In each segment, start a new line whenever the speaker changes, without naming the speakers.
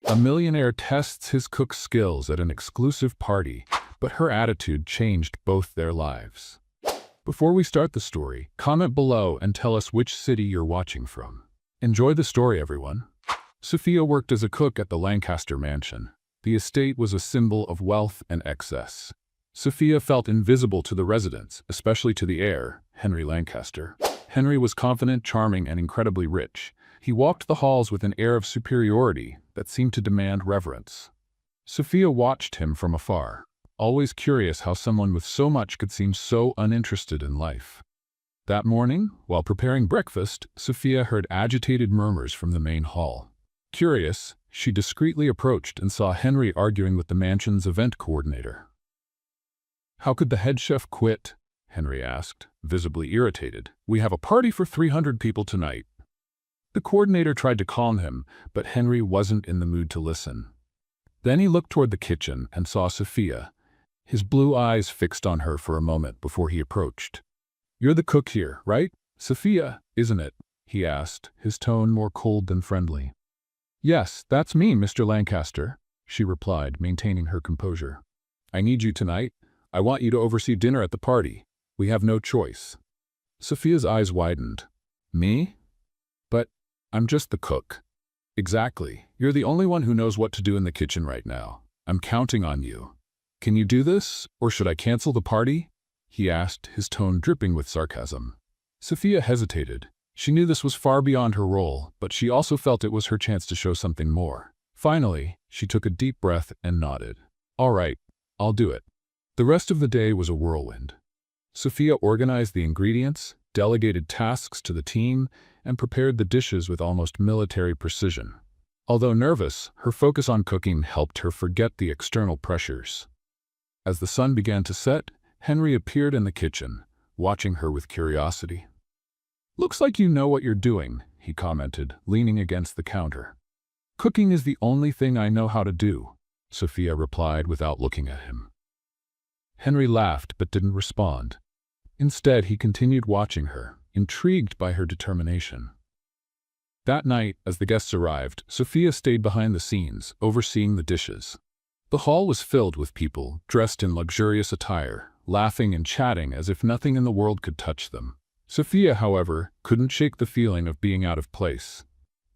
A millionaire tests his cook skills at an exclusive party, but her attitude changed both their lives. Before we start the story, comment below and tell us which city you're watching from. Enjoy the story, everyone. Sophia worked as a cook at the Lancaster mansion. The estate was a symbol of wealth and excess. Sophia felt invisible to the residents, especially to the heir, Henry Lancaster. Henry was confident, charming, and incredibly rich. He walked the halls with an air of superiority that seemed to demand reverence. Sophia watched him from afar, always curious how someone with so much could seem so uninterested in life. That morning, while preparing breakfast, Sophia heard agitated murmurs from the main hall. Curious, she discreetly approached and saw Henry arguing with the mansion's event coordinator. "How could the head chef quit?" Henry asked, visibly irritated. "We have a party for 300 people tonight." The coordinator tried to calm him, but Henry wasn't in the mood to listen. Then he looked toward the kitchen and saw Sophia, his blue eyes fixed on her for a moment before he approached. "You're the cook here, right? Sophia, isn't it?" he asked, his tone more cold than friendly. "Yes, that's me, Mr. Lancaster," she replied, maintaining her composure. "I need you tonight. I want you to oversee dinner at the party. We have no choice." Sophia's eyes widened. "Me? But I'm just the cook." "Exactly. You're the only one who knows what to do in the kitchen right now. I'm counting on you. Can you do this, or should I cancel the party?" he asked, his tone dripping with sarcasm. Sophia hesitated. She knew this was far beyond her role, but she also felt it was her chance to show something more. Finally, she took a deep breath and nodded. "All right, I'll do it." The rest of the day was a whirlwind. Sophia organized the ingredients, delegated tasks to the team, and prepared the dishes with almost military precision. Although nervous, her focus on cooking helped her forget the external pressures. As the sun began to set, Henry appeared in the kitchen, watching her with curiosity. "Looks like you know what you're doing," he commented, leaning against the counter. "Cooking is the only thing I know how to do," Sophia replied without looking at him. Henry laughed but didn't respond. Instead, he continued watching her, intrigued by her determination. That night, as the guests arrived, Sophia stayed behind the scenes, overseeing the dishes. The hall was filled with people, dressed in luxurious attire, laughing and chatting as if nothing in the world could touch them. Sophia, however, couldn't shake the feeling of being out of place.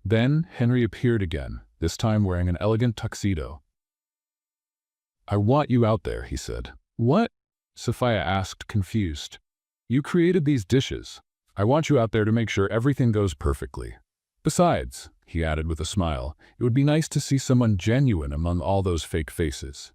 Then Henry appeared again, this time wearing an elegant tuxedo. "I want you out there," he said. "What?" Sophia asked, confused. "You created these dishes. I want you out there to make sure everything goes perfectly. Besides," he added with a smile, "it would be nice to see someone genuine among all those fake faces."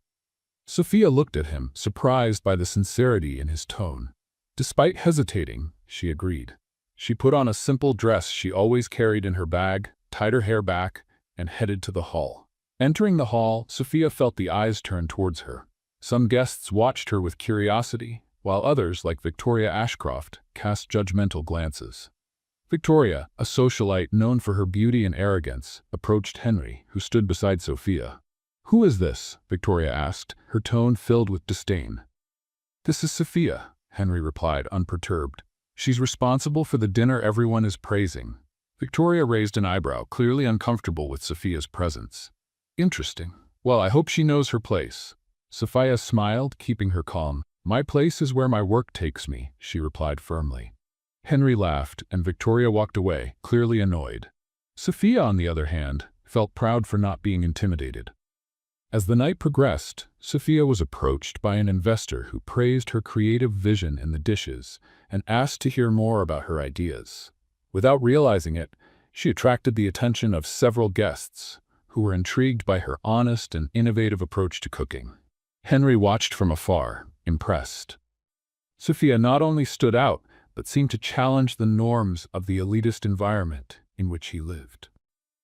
Sophia looked at him, surprised by the sincerity in his tone. Despite hesitating, she agreed. She put on a simple dress she always carried in her bag, tied her hair back, and headed to the hall. Entering the hall, Sophia felt the eyes turn towards her. Some guests watched her with curiosity, while others, like Victoria Ashcroft, cast judgmental glances. Victoria, a socialite known for her beauty and arrogance, approached Henry, who stood beside Sophia. "Who is this?" Victoria asked, her tone filled with disdain. "This is Sophia," Henry replied, unperturbed. "She's responsible for the dinner everyone is praising." Victoria raised an eyebrow, clearly uncomfortable with Sophia's presence. "Interesting. Well, I hope she knows her place." Sophia smiled, keeping her calm. "My place is where my work takes me," she replied firmly. Henry laughed, and Victoria walked away, clearly annoyed. Sophia, on the other hand, felt proud for not being intimidated. As the night progressed, Sophia was approached by an investor who praised her creative vision in the dishes and asked to hear more about her ideas. Without realizing it, she attracted the attention of several guests who were intrigued by her honest and innovative approach to cooking. Henry watched from afar, impressed. Sophia not only stood out, but seemed to challenge the norms of the elitist environment in which he lived.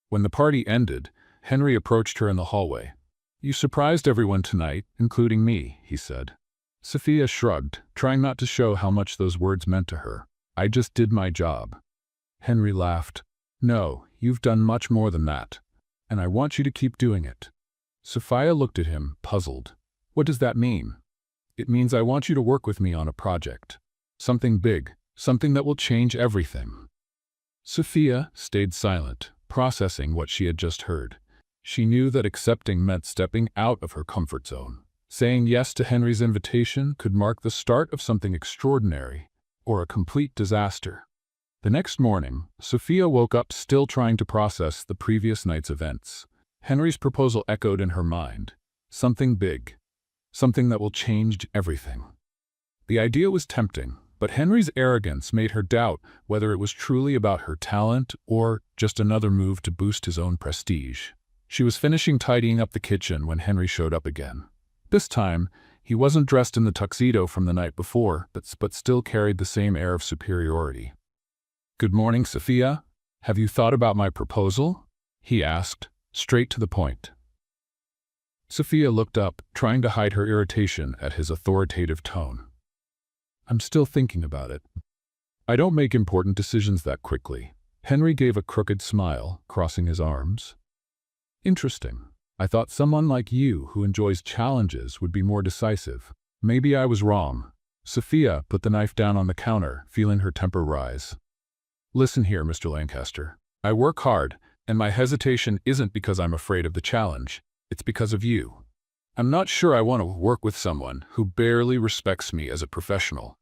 When the party ended, Henry approached her in the hallway. "You surprised everyone tonight, including me," he said. Sophia shrugged, trying not to show how much those words meant to her. "I just did my job." Henry laughed. "No, you've done much more than that, and I want you to keep doing it." Sophia looked at him, puzzled. "What does that mean?" "It means I want you to work with me on a project. Something big, something that will change everything." Sophia stayed silent, processing what she had just heard. She knew that accepting meant stepping out of her comfort zone. Saying yes to Henry's invitation could mark the start of something extraordinary, or a complete disaster. The next morning, Sophia woke up still trying to process the previous night's events. Henry's proposal echoed in her mind. Something big. Something that will change everything. The idea was tempting, but Henry's arrogance made her doubt whether it was truly about her talent or just another move to boost his own prestige. She was finishing tidying up the kitchen when Henry showed up again. This time, he wasn't dressed in the tuxedo from the night before, but still carried the same air of superiority. "Good morning, Sophia. Have you thought about my proposal?" he asked, straight to the point. Sophia looked up, trying to hide her irritation at his authoritative tone. "I'm still thinking about it. I don't make important decisions that quickly." Henry gave a crooked smile, crossing his arms. "Interesting. I thought someone like you who enjoys challenges would be more decisive. Maybe I was wrong." Sophia put the knife down on the counter, feeling her temper rise. "Listen here, Mr. Lancaster. I work hard, and my hesitation isn't because I'm afraid of the challenge. It's because of you. I'm not sure I want to work with someone who barely respects me as a professional."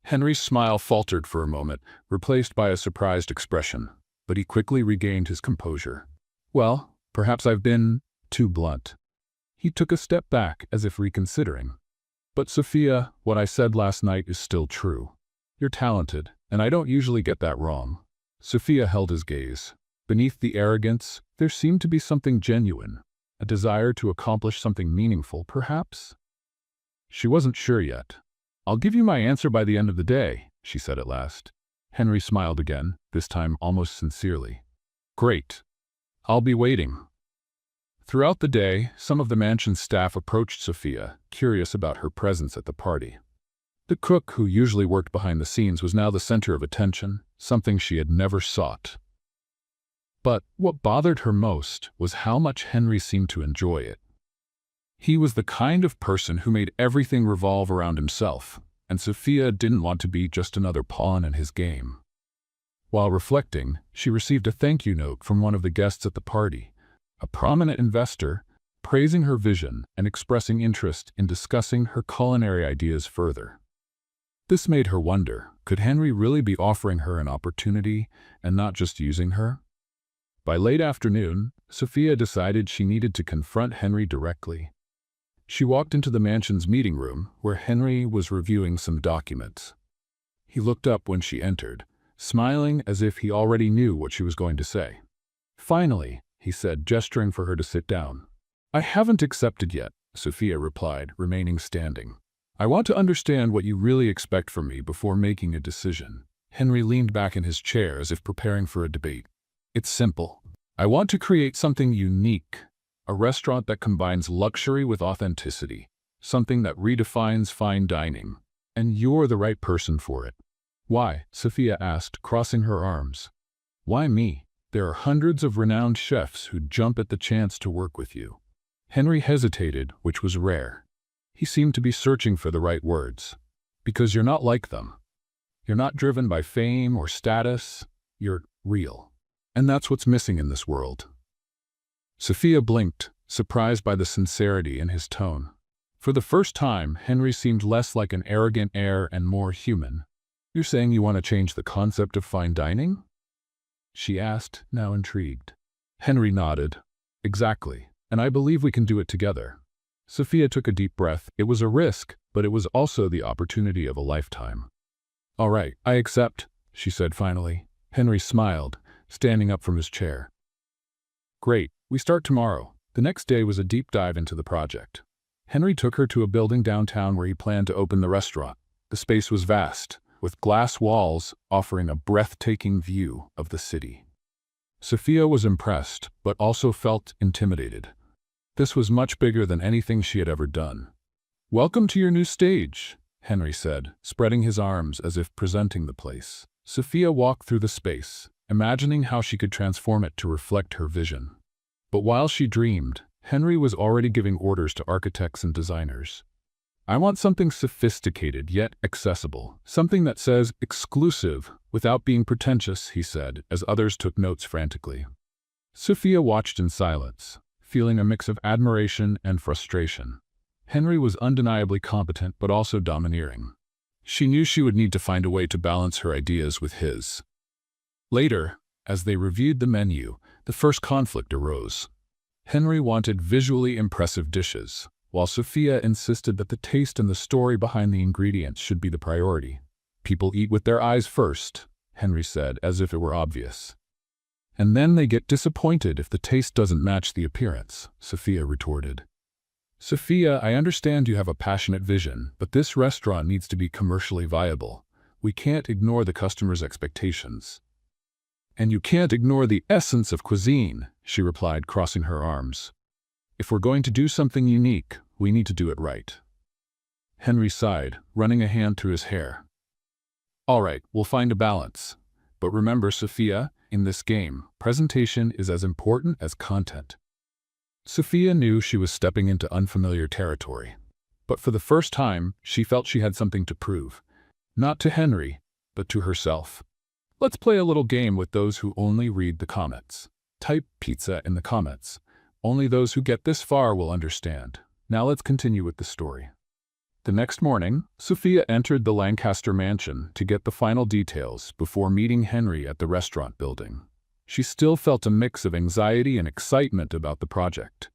Henry's smile faltered for a moment, replaced by a surprised expression, but he quickly regained his composure. "Well, perhaps I've been too blunt." He took a step back as if reconsidering. "But Sophia, what I said last night is still true. You're talented, and I don't usually get that wrong." Sophia held his gaze. Beneath the arrogance, there seemed to be something genuine, a desire to accomplish something meaningful, perhaps? She wasn't sure yet. "I'll give you my answer by the end of the day," she said at last. Henry smiled again, this time almost sincerely. "Great. I'll be waiting." Throughout the day, some of the mansion's staff approached Sophia, curious about her presence at the party. The cook, who usually worked behind the scenes, was now the center of attention, something she had never sought. But what bothered her most was how much Henry seemed to enjoy it. He was the kind of person who made everything revolve around himself, and Sophia didn't want to be just another pawn in his game. While reflecting, she received a thank you note from one of the guests at the party, a prominent investor, praising her vision and expressing interest in discussing her culinary ideas further. This made her wonder, could Henry really be offering her an opportunity and not just using her? By late afternoon, Sophia decided she needed to confront Henry directly. She walked into the mansion's meeting room, where Henry was reviewing some documents. He looked up when she entered, smiling as if he already knew what she was going to say. "Finally," he said, gesturing for her to sit down. "I haven't accepted yet," Sophia replied, remaining standing. "I want to understand what you really expect from me before making a decision." Henry leaned back in his chair as if preparing for a debate. "It's simple. I want to create something unique, a restaurant that combines luxury with authenticity, something that redefines fine dining, and you're the right person for it." "Why?" Sophia asked, crossing her arms. "Why me? There are hundreds of renowned chefs who'd jump at the chance to work with you." Henry hesitated, which was rare. He seemed to be searching for the right words. "Because you're not like them. You're not driven by fame or status. You're real. And that's what's missing in this world." Sophia blinked, surprised by the sincerity in his tone. For the first time, Henry seemed less like an arrogant heir and more human. "You're saying you want to change the concept of fine dining?" she asked, now intrigued. Henry nodded. "Exactly, and I believe we can do it together." Sophia took a deep breath. It was a risk, but it was also the opportunity of a lifetime. "All right, I accept," she said finally. Henry smiled, standing up from his chair. "Great, we start tomorrow." The next day was a deep dive into the project. Henry took her to a building downtown where he planned to open the restaurant. The space was vast, with glass walls offering a breathtaking view of the city. Sophia was impressed, but also felt intimidated. This was much bigger than anything she had ever done. "Welcome to your new stage," Henry said, spreading his arms as if presenting the place. Sophia walked through the space, imagining how she could transform it to reflect her vision. But while she dreamed, Henry was already giving orders to architects and designers. "I want something sophisticated yet accessible, something that says exclusive without being pretentious," he said, as others took notes frantically. Sophia watched in silence, feeling a mix of admiration and frustration. Henry was undeniably competent but also domineering. She knew she would need to find a way to balance her ideas with his. Later, as they reviewed the menu, the first conflict arose. Henry wanted visually impressive dishes, while Sophia insisted that the taste and the story behind the ingredients should be the priority. "People eat with their eyes first," Henry said, as if it were obvious. "And then they get disappointed if the taste doesn't match the appearance," Sophia retorted. "Sophia, I understand you have a passionate vision, but this restaurant needs to be commercially viable. We can't ignore the customer's expectations." "And you can't ignore the essence of cuisine," she replied, crossing her arms. "If we're going to do something unique, we need to do it right." Henry sighed, running a hand through his hair. "All right, we'll find a balance. But remember, Sophia, in this game, presentation is as important as content." Sophia knew she was stepping into unfamiliar territory. But for the first time, she felt she had something to prove. Not to Henry, but to herself. "Let's play a little game with those who only read the comments. Type pizza in the comments. Only those who get this far will understand. Now let's continue with the story." The next morning, Sophia entered the Lancaster mansion to get the final details before meeting Henry at the restaurant building. She still felt a mix of anxiety and excitement about the project.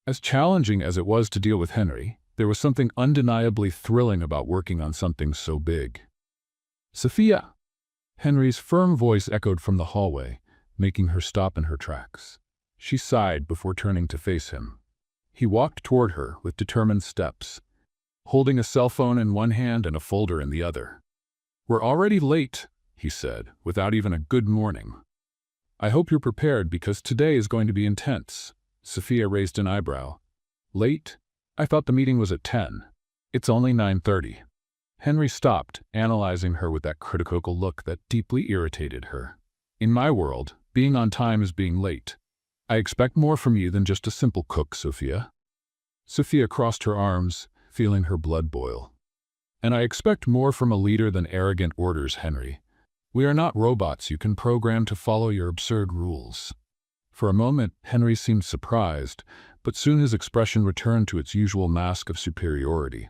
As challenging as it was to deal with Henry, there was something undeniably thrilling about working on something so big. "Sophia!" Henry's firm voice echoed from the hallway, making her stop in her tracks. She sighed before turning to face him. He walked toward her with determined steps, holding a cell phone in one hand and a folder in the other. "We're already late," he said, without even a good morning. "I hope you're prepared because today is going to be intense." Sophia raised an eyebrow. "Late? I thought the meeting was at 10. It's only 9:30. Henry stopped, analyzing her with that critical look that deeply irritated her. "In my world, being on time is being late. I expect more from you than just a simple cook, Sophia." Sophia crossed her arms, feeling her blood boil. "And I expect more from a leader than arrogant orders, Henry. We are not robots you can program to follow your absurd rules." For a moment, Henry seemed surprised, but soon his expression returned to its usual mask of superiority.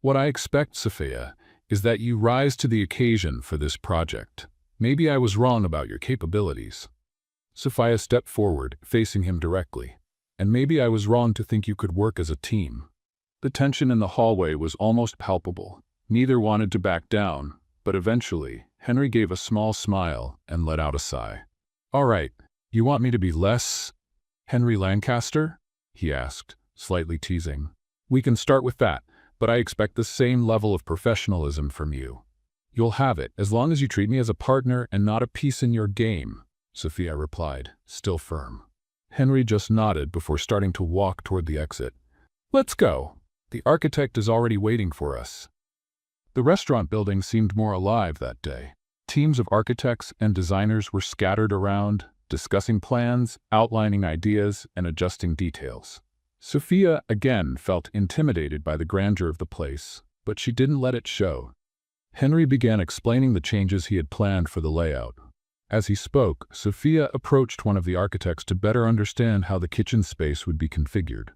"What I expect, Sophia, is that you rise to the occasion for this project. Maybe I was wrong about your capabilities." Sophia stepped forward, facing him directly. "And maybe I was wrong to think you could work as a team." The tension in the hallway was almost palpable. Neither wanted to back down, but eventually, Henry gave a small smile and let out a sigh. "All right, you want me to be less Henry Lancaster?" he asked, slightly teasing. "We can start with that, but I expect the same level of professionalism from you." "You'll have it, as long as you treat me as a partner and not a piece in your game," Sophia replied, still firm. Henry just nodded before starting to walk toward the exit. "Let's go. The architect is already waiting for us." The restaurant building seemed more alive that day. Teams of architects and designers were scattered around, discussing plans, outlining ideas, and adjusting details. Sophia again felt intimidated by the grandeur of the place, but she didn't let it show. Henry began explaining the changes he had planned for the layout. As he spoke, Sophia approached one of the architects to better understand how the kitchen space would be configured.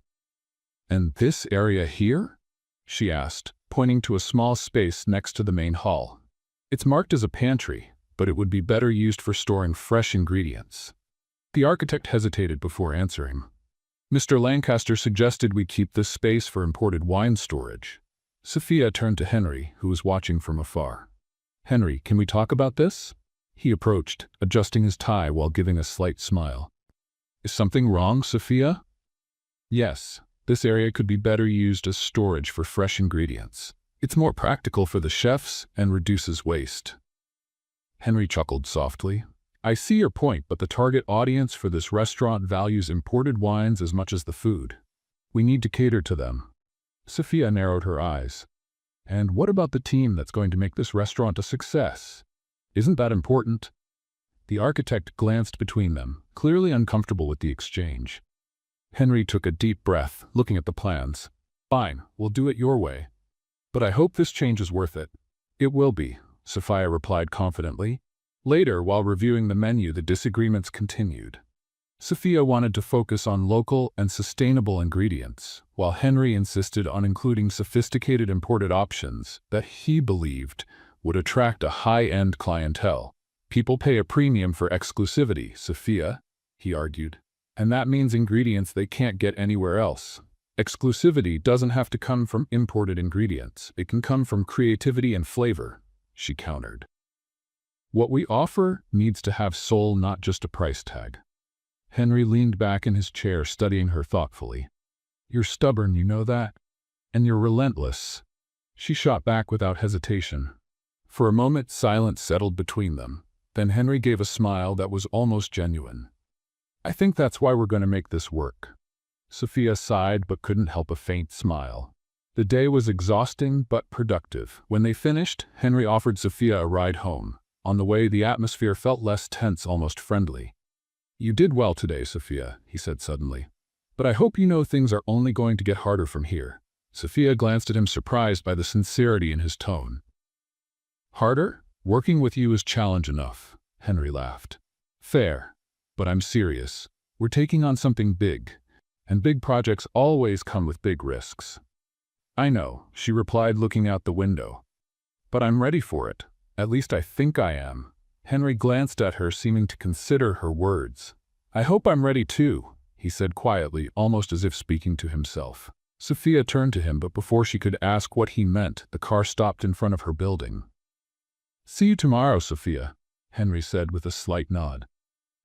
"And this area here?" she asked, pointing to a small space next to the main hall. "It's marked as a pantry, but it would be better used for storing fresh ingredients." The architect hesitated before answering. "Mr. Lancaster suggested we keep this space for imported wine storage." Sophia turned to Henry, who was watching from afar. "Henry, can we talk about this?" He approached, adjusting his tie while giving a slight smile. "Is something wrong, Sophia?" "Yes. This area could be better used as storage for fresh ingredients. It's more practical for the chefs and reduces waste." Henry chuckled softly. "I see your point, but the target audience for this restaurant values imported wines as much as the food. We need to cater to them." Sophia narrowed her eyes. "And what about the team that's going to make this restaurant a success? Isn't that important?" The architect glanced between them, clearly uncomfortable with the exchange. Henry took a deep breath, looking at the plans. "Fine, we'll do it your way. But I hope this change is worth it." "It will be," Sophia replied confidently. Later, while reviewing the menu, the disagreements continued. Sophia wanted to focus on local and sustainable ingredients, while Henry insisted on including sophisticated imported options that he believed would attract a high-end clientele. People pay a premium for exclusivity, Sophia, he argued, and that means ingredients they can't get anywhere else. Exclusivity doesn't have to come from imported ingredients. It can come from creativity and flavor, she countered. What we offer needs to have soul, not just a price tag. Henry leaned back in his chair, studying her thoughtfully. You're stubborn, you know that? And you're relentless. She shot back without hesitation. For a moment, silence settled between them. Then Henry gave a smile that was almost genuine. I think that's why we're going to make this work. Sophia sighed but couldn't help a faint smile. The day was exhausting but productive. When they finished, Henry offered Sophia a ride home. On the way, the atmosphere felt less tense, almost friendly. You did well today, Sophia, he said suddenly. But I hope you know things are only going to get harder from here. Sophia glanced at him, surprised by the sincerity in his tone. Harder? Working with you is challenge enough, Henry laughed. Fair. But I'm serious. We're taking on something big. And big projects always come with big risks. I know, she replied, looking out the window. But I'm ready for it. At least I think I am. Henry glanced at her, seeming to consider her words. I hope I'm ready too, he said quietly, almost as if speaking to himself. Sophia turned to him, but before she could ask what he meant, the car stopped in front of her building. See you tomorrow, Sophia, Henry said with a slight nod.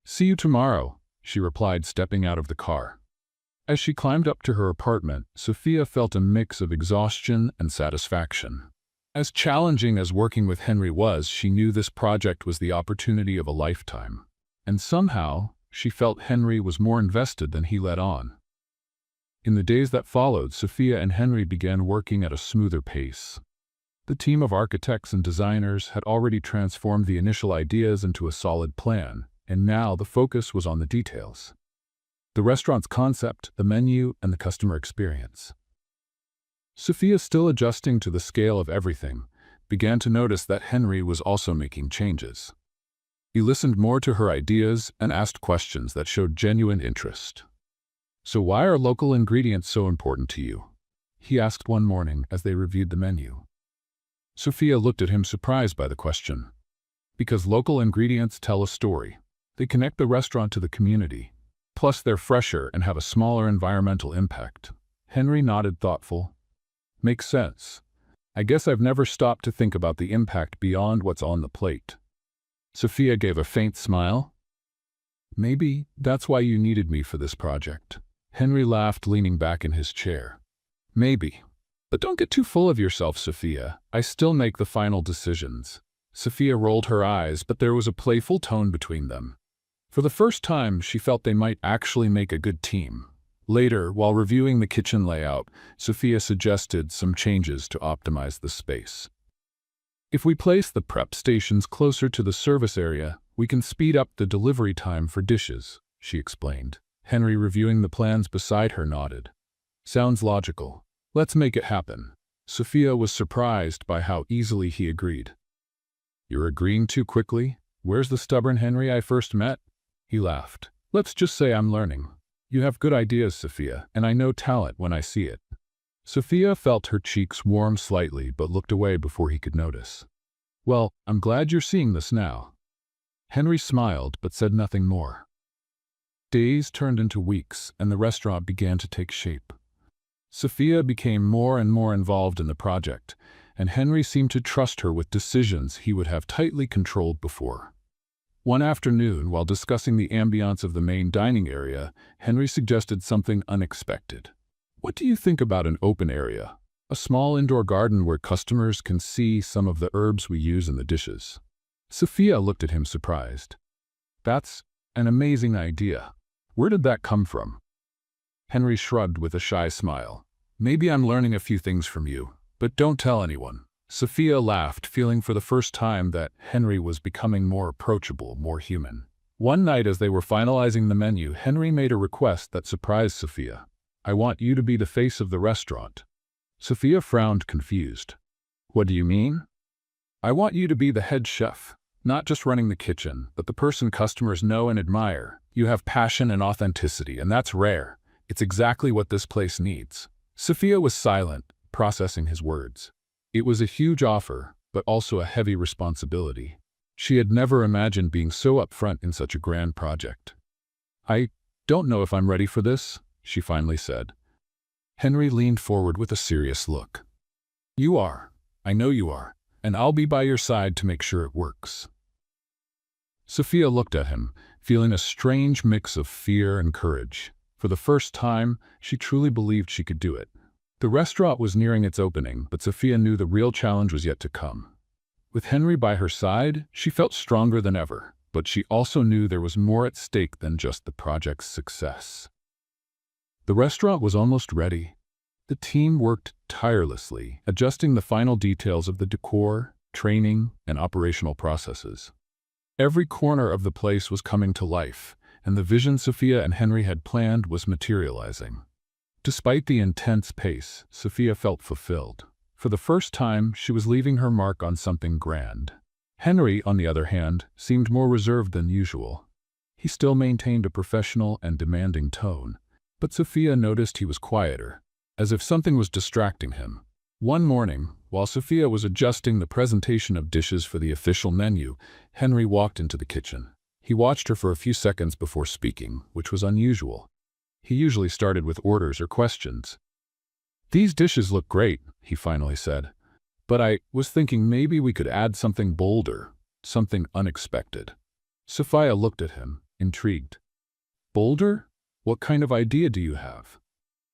See you tomorrow, she replied, stepping out of the car. As she climbed up to her apartment, Sophia felt a mix of exhaustion and satisfaction. As challenging as working with Henry was, she knew this project was the opportunity of a lifetime. And somehow, she felt Henry was more invested than he let on. In the days that followed, Sophia and Henry began working at a smoother pace. The team of architects and designers had already transformed the initial ideas into a solid plan, and now the focus was on the details. The restaurant's concept, the menu, and the customer experience. Sophia, still adjusting to the scale of everything, began to notice that Henry was also making changes. He listened more to her ideas and asked questions that showed genuine interest. So why are local ingredients so important to you? He asked one morning as they reviewed the menu. Sophia looked at him, surprised by the question. Because local ingredients tell a story. They connect the restaurant to the community. Plus, they're fresher and have a smaller environmental impact. Henry nodded, thoughtful. Makes sense. I guess I've never stopped to think about the impact beyond what's on the plate. Sophia gave a faint smile. Maybe that's why you needed me for this project. Henry laughed, leaning back in his chair. Maybe. But don't get too full of yourself, Sophia. I still make the final decisions. Sophia rolled her eyes, but there was a playful tone between them. For the first time, she felt they might actually make a good team. Later, while reviewing the kitchen layout, Sophia suggested some changes to optimize the space. If we place the prep stations closer to the service area, we can speed up the delivery time for dishes, she explained. Henry, reviewing the plans beside her, nodded. Sounds logical. Let's make it happen. Sophia was surprised by how easily he agreed. You're agreeing too quickly? Where's the stubborn Henry I first met? He laughed. Let's just say I'm learning. You have good ideas, Sophia, and I know talent when I see it. Sophia felt her cheeks warm slightly, but looked away before he could notice. Well, I'm glad you're seeing this now. Henry smiled, but said nothing more. Days turned into weeks, and the restaurant began to take shape. Sophia became more and more involved in the project, and Henry seemed to trust her with decisions he would have tightly controlled before. One afternoon, while discussing the ambiance of the main dining area, Henry suggested something unexpected. What do you think about an open area? A small indoor garden where customers can see some of the herbs we use in the dishes. Sophia looked at him, surprised. That's an amazing idea. Where did that come from? Henry shrugged with a shy smile. Maybe I'm learning a few things from you, but don't tell anyone. Sophia laughed, feeling for the first time that Henry was becoming more approachable, more human. One night, as they were finalizing the menu, Henry made a request that surprised Sophia. I want you to be the face of the restaurant. Sophia frowned, confused. What do you mean? I want you to be the head chef, not just running the kitchen, but the person customers know and admire. You have passion and authenticity, and that's rare. It's exactly what this place needs." Sophia was silent, processing his words. It was a huge offer, but also a heavy responsibility. She had never imagined being so upfront in such a grand project. "I don't know if I'm ready for this," she finally said. Henry leaned forward with a serious look. "You are. I know you are, and I'll be by your side to make sure it works." Sophia looked at him, feeling a strange mix of fear and courage. For the first time, she truly believed she could do it. The restaurant was nearing its opening, but Sophia knew the real challenge was yet to come. With Henry by her side, she felt stronger than ever, but she also knew there was more at stake than just the project's success. The restaurant was almost ready. The team worked tirelessly, adjusting the final details of the decor, training, and operational processes. Every corner of the place was coming to life, and the vision Sophia and Henry had planned was materializing. Despite the intense pace, Sophia felt fulfilled. For the first time, she was leaving her mark on something grand. Henry, on the other hand, seemed more reserved than usual. He still maintained a professional and demanding tone, but Sophia noticed he was quieter, as if something was distracting him. One morning, while Sophia was adjusting the presentation of dishes for the official menu, Henry walked into the kitchen. He watched her for a few seconds before speaking, which was unusual. He usually started with orders or questions. "These dishes look great," he finally said. "But I was thinking maybe we could add something bolder, something unexpected." Sophia looked at him, intrigued. "Bolder? What kind of idea do you have?"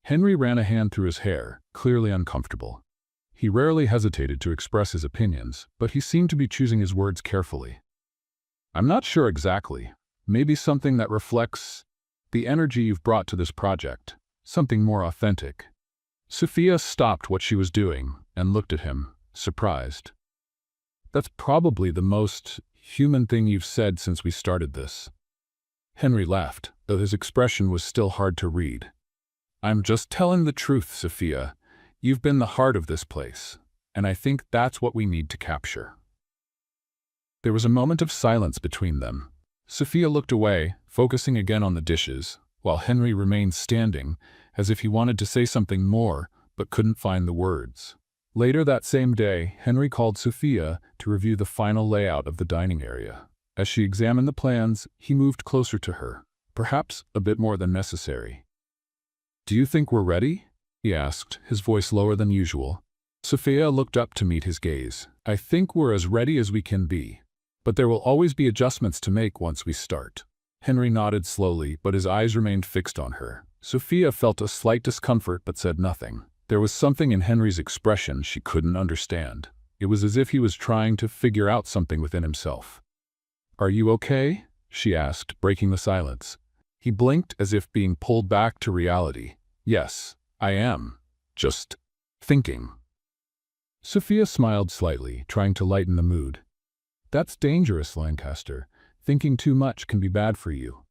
Henry ran a hand through his hair, clearly uncomfortable. He rarely hesitated to express his opinions, but he seemed to be choosing his words carefully. "I'm not sure exactly. Maybe something that reflects the energy you've brought to this project, something more authentic." Sophia stopped what she was doing and looked at him, surprised. "That's probably the most human thing you've said since we started this." Henry laughed, though his expression was still hard to read. "I'm just telling the truth, Sophia. You've been the heart of this place, and I think that's what we need to capture." There was a moment of silence between them. Sophia looked away, focusing again on the dishes, while Henry remained standing, as if he wanted to say something more, but couldn't find the words. Later that same day, Henry called Sophia to review the final layout of the dining area. As she examined the plans, he moved closer to her, perhaps a bit more than necessary. "Do you think we're ready?" he asked, his voice lower than usual. Sophia looked up to meet his gaze. "I think we're as ready as we can be, but there will always be adjustments to make once we start." Henry nodded slowly, but his eyes remained fixed on her. Sophia felt a slight discomfort but said nothing. There was something in Henry's expression she couldn't understand. It was as if he was trying to figure out something within himself. "Are you okay?" she asked, breaking the silence. He blinked as if being pulled back to reality. "Yes, I am. Just thinking." Sophia smiled slightly, trying to lighten the mood. "That's dangerous, Lancaster. Thinking too much can be bad for you."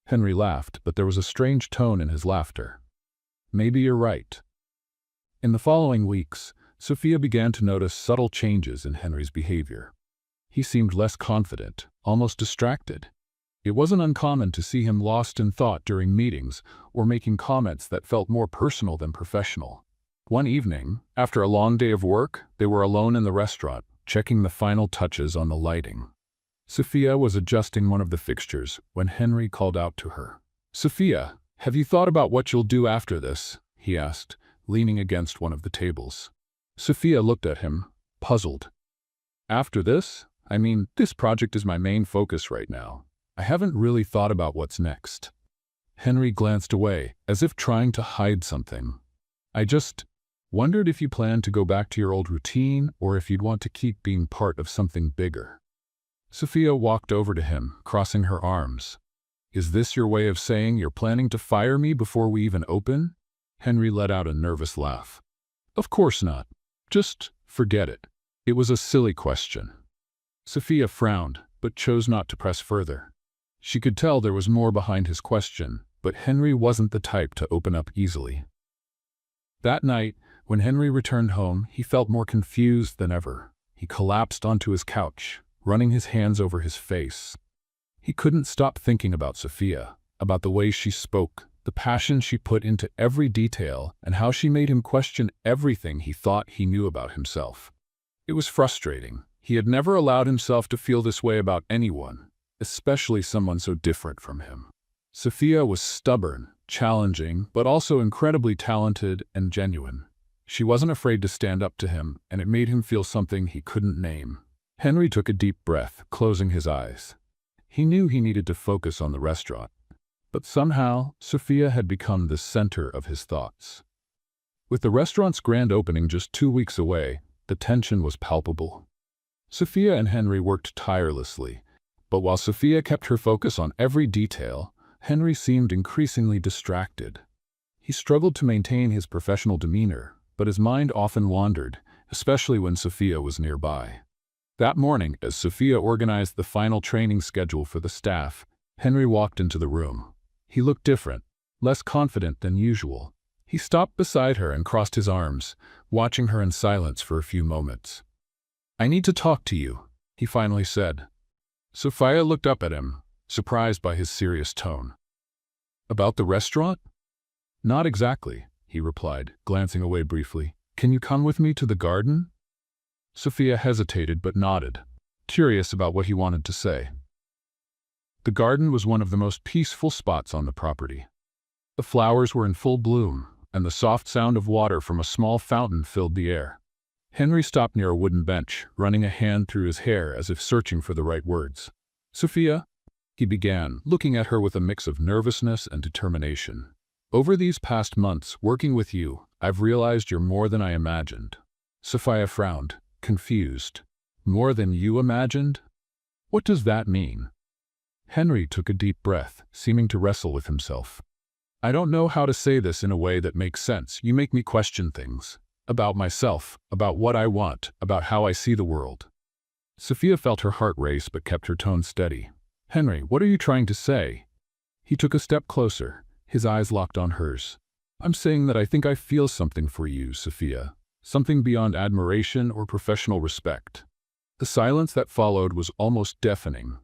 Henry laughed, but there was a strange tone in his laughter. "Maybe you're right." In the following weeks, Sophia began to notice subtle changes in Henry's behavior. He seemed less confident, almost distracted. It wasn't uncommon to see him lost in thought during meetings or making comments that felt more personal than professional. One evening, after a long day of work, they were alone in the restaurant, checking the final touches on the lighting. Sophia was adjusting one of the fixtures when Henry called out to her. "Sophia, have you thought about what you'll do after this?" he asked, leaning against one of the tables. Sophia looked at him, puzzled. "After this? I mean, this project is my main focus right now. I haven't really thought about what's next." Henry glanced away, as if trying to hide something. "I just wondered if you planned to go back to your old routine or if you'd want to keep being part of something bigger." Sophia walked over to him, crossing her arms. "Is this your way of saying you're planning to fire me before we even open?" Henry let out a nervous laugh. "Of course not. Just forget it." It was a silly question. Sophia frowned, but chose not to press further. She could tell there was more behind his question, but Henry wasn't the type to open up easily. That night, when Henry returned home, he felt more confused than ever. He collapsed onto his couch, running his hands over his face. He couldn't stop thinking about Sophia, about the way she spoke, the passion she put into every detail, and how she made him question everything he thought he knew about himself. It was frustrating. He had never allowed himself to feel this way about anyone, especially someone so different from him. Sophia was stubborn, challenging, but also incredibly talented and genuine. She wasn't afraid to stand up to him, and it made him feel something he couldn't name. Henry took a deep breath, closing his eyes. He knew he needed to focus on the restaurant, but somehow Sophia had become the center of his thoughts. With the restaurant's grand opening just 2 weeks away, the tension was palpable. Sophia and Henry worked tirelessly, but while Sophia kept her focus on every detail, Henry seemed increasingly distracted. He struggled to maintain his professional demeanor, but his mind often wandered, especially when Sophia was nearby. That morning, as Sophia organized the final training schedule for the staff, Henry walked into the room. He looked different, less confident than usual. He stopped beside her and crossed his arms, watching her in silence for a few moments. "I need to talk to you," he finally said. Sophia looked up at him, surprised by his serious tone. "About the restaurant?" "Not exactly," he replied, glancing away briefly. "Can you come with me to the garden?" Sophia hesitated but nodded, curious about what he wanted to say. The garden was one of the most peaceful spots on the property. The flowers were in full bloom, and the soft sound of water from a small fountain filled the air. Henry stopped near a wooden bench, running a hand through his hair as if searching for the right words. "Sophia," he began, looking at her with a mix of nervousness and determination. "Over these past months, working with you, I've realized you're more than I imagined." Sophia frowned, confused. "More than you imagined? What does that mean?" Henry took a deep breath, seeming to wrestle with himself. "I don't know how to say this in a way that makes sense. You make me question things. About myself, about what I want, about how I see the world." Sophia felt her heart race but kept her tone steady. "Henry, what are you trying to say?" He took a step closer, his eyes locked on hers. "I'm saying that I think I feel something for you, Sophia. Something beyond admiration or professional respect." The silence that followed was almost deafening.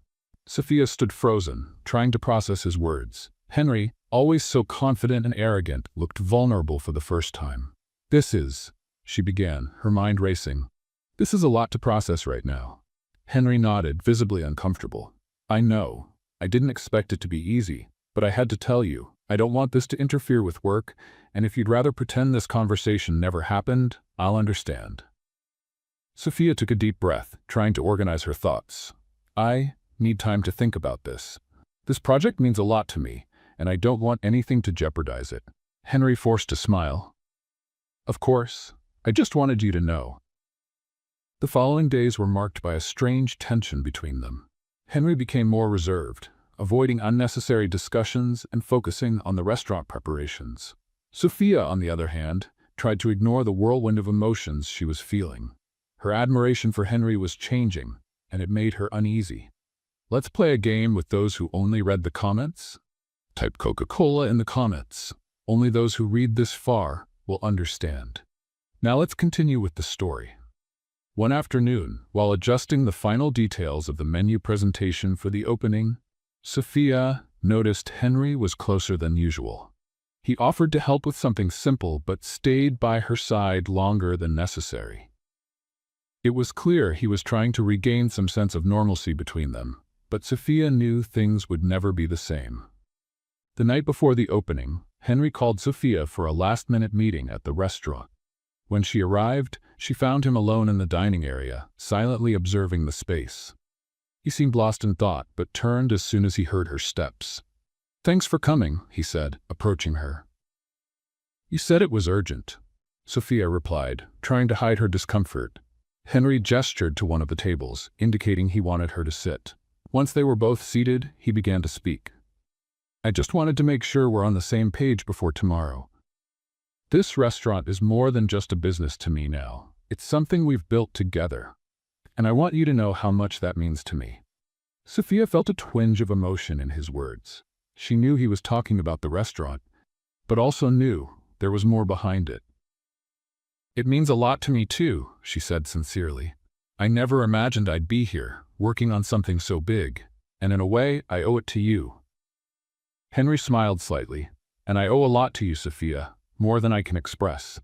Sophia stood frozen, trying to process his words. Henry, always so confident and arrogant, looked vulnerable for the first time. She began, her mind racing. "This is a lot to process right now." Henry nodded, visibly uncomfortable. "I know. I didn't expect it to be easy, but I had to tell you. I don't want this to interfere with work, and if you'd rather pretend this conversation never happened, I'll understand." Sophia took a deep breath, trying to organize her thoughts. "I need time to think about this. This project means a lot to me, and I don't want anything to jeopardize it." Henry forced a smile. "Of course. I just wanted you to know." The following days were marked by a strange tension between them. Henry became more reserved, avoiding unnecessary discussions and focusing on the restaurant preparations. Sophia, on the other hand, tried to ignore the whirlwind of emotions she was feeling. Her admiration for Henry was changing, and it made her uneasy. "Let's play a game with those who only read the comments?" Type Coca-Cola in the comments. Only those who read this far will understand. Now let's continue with the story. One afternoon, while adjusting the final details of the menu presentation for the opening, Sophia noticed Henry was closer than usual. He offered to help with something simple but stayed by her side longer than necessary. It was clear he was trying to regain some sense of normalcy between them, but Sophia knew things would never be the same. The night before the opening, Henry called Sophia for a last-minute meeting at the restaurant. When she arrived, she found him alone in the dining area, silently observing the space. He seemed lost in thought, but turned as soon as he heard her steps. "Thanks for coming," he said, approaching her. "You said it was urgent," Sophia replied, trying to hide her discomfort. Henry gestured to one of the tables, indicating he wanted her to sit. Once they were both seated, he began to speak. "I just wanted to make sure we're on the same page before tomorrow. This restaurant is more than just a business to me now. It's something we've built together. And I want you to know how much that means to me." Sophia felt a twinge of emotion in his words. She knew he was talking about the restaurant, but also knew there was more behind it. "It means a lot to me too," she said sincerely. "I never imagined I'd be here, working on something so big." and in a way, I owe it to you." Henry smiled slightly. "And I owe a lot to you, Sophia, more than I can express."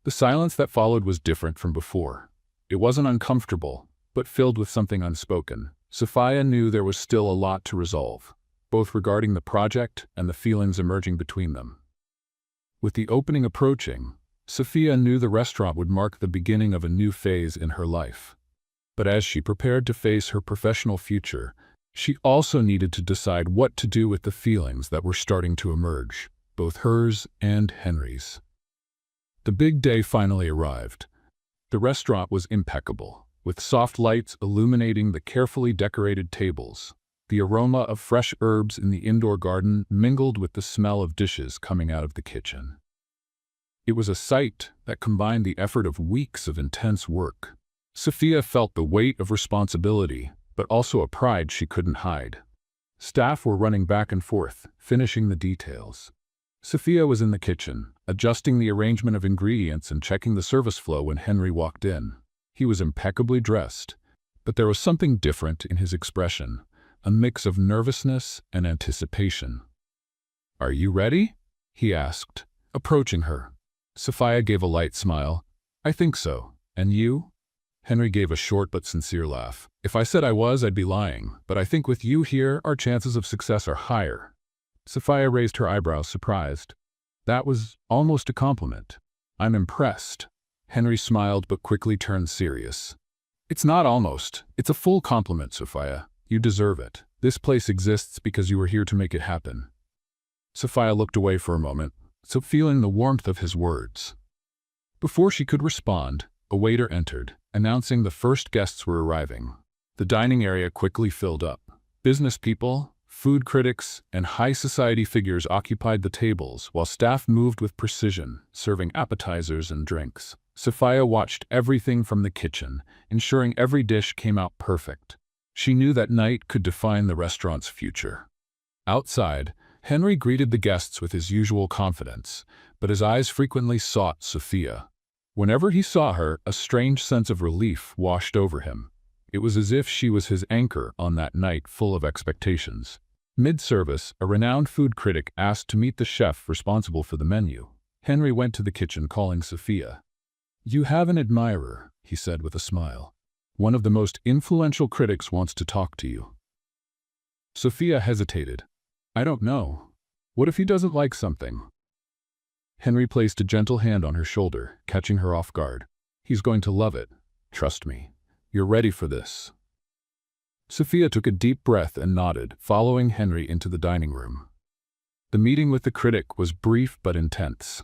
The silence that followed was different from before. It wasn't uncomfortable, but filled with something unspoken. Sophia knew there was still a lot to resolve, both regarding the project and the feelings emerging between them. With the opening approaching, Sophia knew the restaurant would mark the beginning of a new phase in her life. But as she prepared to face her professional future, she also needed to decide what to do with the feelings that were starting to emerge, both hers and Henry's. The big day finally arrived. The restaurant was impeccable, with soft lights illuminating the carefully decorated tables. The aroma of fresh herbs in the indoor garden mingled with the smell of dishes coming out of the kitchen. It was a sight that combined the effort of weeks of intense work. Sophia felt the weight of responsibility, but also a pride she couldn't hide. Staff were running back and forth, finishing the details. Sophia was in the kitchen, adjusting the arrangement of ingredients and checking the service flow when Henry walked in. He was impeccably dressed, but there was something different in his expression, a mix of nervousness and anticipation. "Are you ready?" he asked, approaching her. Sophia gave a light smile. "I think so. And you?" Henry gave a short but sincere laugh. "If I said I was, I'd be lying, but I think with you here, our chances of success are higher." Sophia raised her eyebrows, surprised. That was almost a compliment. "I'm impressed." Henry smiled but quickly turned serious. "It's not almost. It's a full compliment, Sophia. You deserve it. This place exists because you were here to make it happen." Sophia looked away for a moment, so feeling the warmth of his words. Before she could respond, a waiter entered, announcing the first guests were arriving. The dining area quickly filled up. Business people, food critics, and high society figures occupied the tables, while staff moved with precision, serving appetizers and drinks. Sophia watched everything from the kitchen, ensuring every dish came out perfect. She knew that night could define the restaurant's future. Outside, Henry greeted the guests with his usual confidence, but his eyes frequently sought Sophia. Whenever he saw her, a strange sense of relief washed over him. It was as if she was his anchor on that night full of expectations. Mid-service, a renowned food critic asked to meet the chef responsible for the menu. Henry went to the kitchen calling Sophia. "You have an admirer," he said with a smile. "One of the most influential critics wants to talk to you." Sophia hesitated. "I don't know. What if he doesn't like something?" Henry placed a gentle hand on her shoulder, catching her off guard. "He's going to love it. Trust me. You're ready for this." Sophia took a deep breath and nodded, following Henry into the dining room. The meeting with the critic was brief but intense.